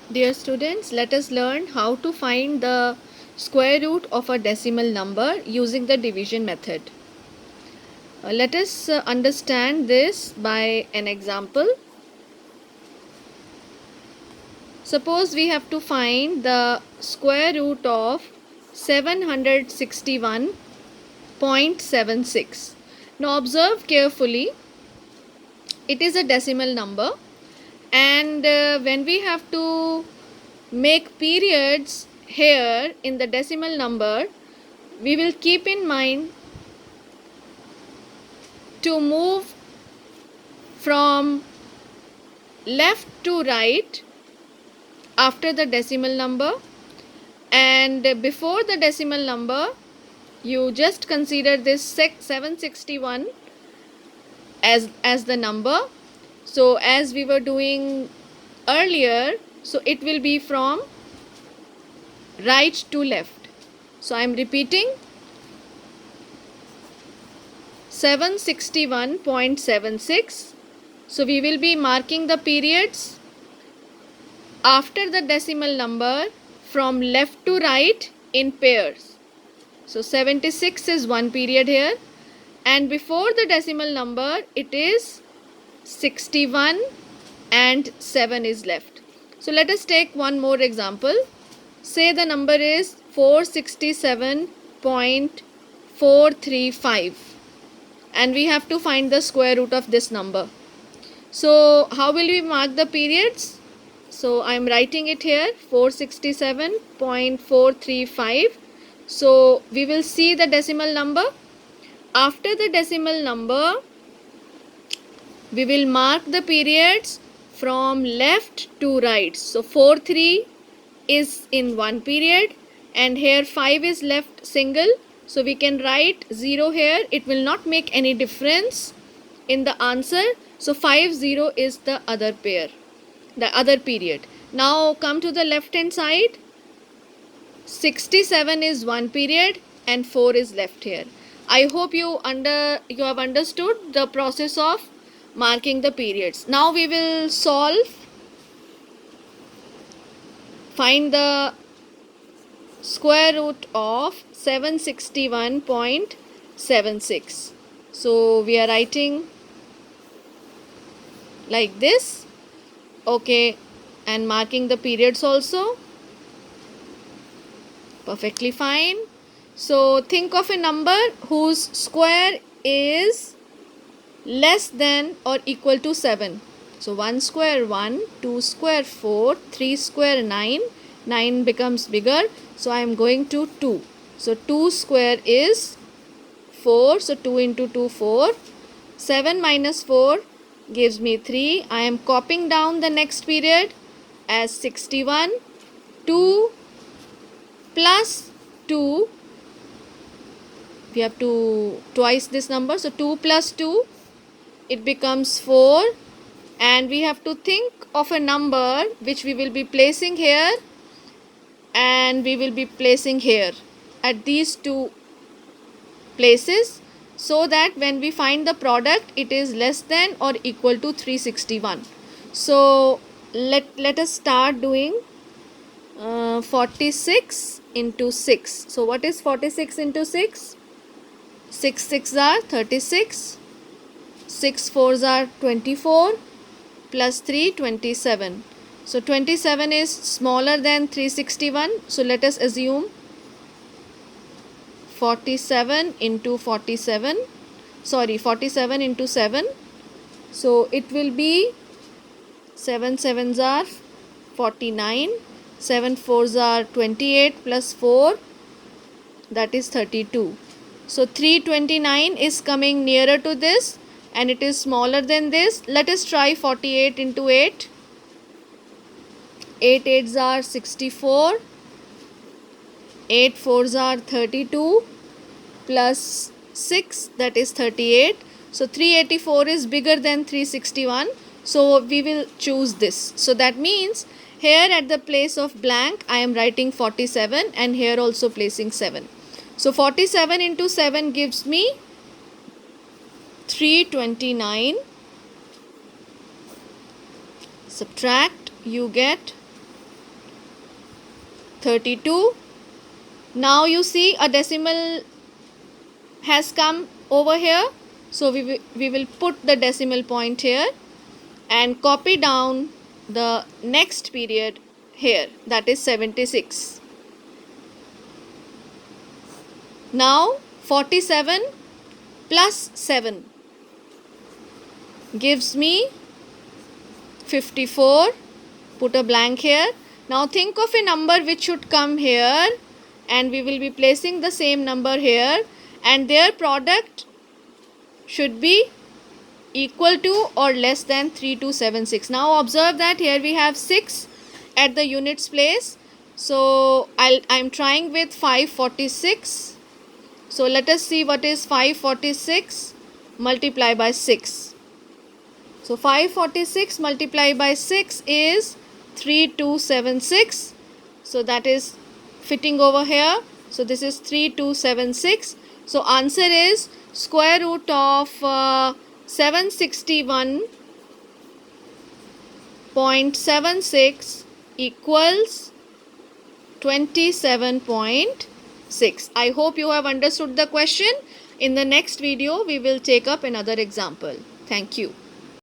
Dear students, let us learn how to find the square root of a decimal number using the division method. Let us understand this by an example. Suppose we have to find the square root of 761.76. Now observe carefully. It is a decimal number, and when we have to make periods here in the decimal number, we will keep in mind to move from left to right after the decimal number, and before the decimal number you just consider this 761 as the number. So as we were doing earlier, so it will be from right to left. So I am repeating 761.76. So we will be marking the periods after the decimal number from left to right in pairs. So 76 is one period here, and before the decimal number it is 61 and 7 is left. So let us take one more example. Say the number is 467.435 and we have to find the square root of this number. So how will we mark the periods? So I am writing it here, 467.435. So we will see the decimal number. After the decimal number, we will mark the periods from left to right. So 43 is in one period, and here 5 is left single. So we can write 0 here. It will not make any difference in the answer. So 50 is the other pair, the other period. Now come to the left hand side. 67 is one period and 4 is left here. I hope you have understood the process of marking the periods. Now we will find the square root of 761.76. So we are writing like this, okay, and marking the periods also. Perfectly fine. So think of a number whose square is less than or equal to 7. So 1 square 1, 2 square 4, 3 square 9, 9 becomes bigger. So I am going to 2. So 2 square is 4. So 2 into 2, 4. 7 minus 4 gives me 3. I am copying down the next period as 61. 2 plus 2, we have to twice this number. So 2 plus 2, it becomes 4, and we have to think of a number which we will be placing here and we will be placing here at these two places, so that when we find the product it is less than or equal to 361. So let us start doing 46 into 6. So what is 46 into 6? 6 6 are 36, 6 4s are 24, plus 3 27. So 27 is smaller than 361. So let us assume 47 into 47 into 7. So it will be 7 7s are 49, 7 4s are 28, plus 4, that is 32. So 329 is coming nearer to this and it is smaller than this. Let us try 48 into 8. 8 8s are 64, 8 4s are 32, plus 6, that is 38. So 384 is bigger than 361. So we will choose this. So that means here at the place of blank I am writing 47, and here also placing 7. So 47 into 7 gives me 329. Subtract, you get 32. Now you see a decimal has come over here. So we will put the decimal point here and copy down the next period here, that is 76. Now 47 plus 7 gives me 54. Put a blank here. Now think of a number which should come here, and we will be placing the same number here, and their product should be equal to or less than 3276. Now observe that here we have 6 at the units place. So I'm trying with 546. So let us see what is 546 multiplied by 6. So 546 multiplied by 6 is 3276. So that is fitting over here. So this is 3276. So answer is square root of 761.76 equals 27.6. I hope you have understood the question. In the next video, we will take up another example. Thank you.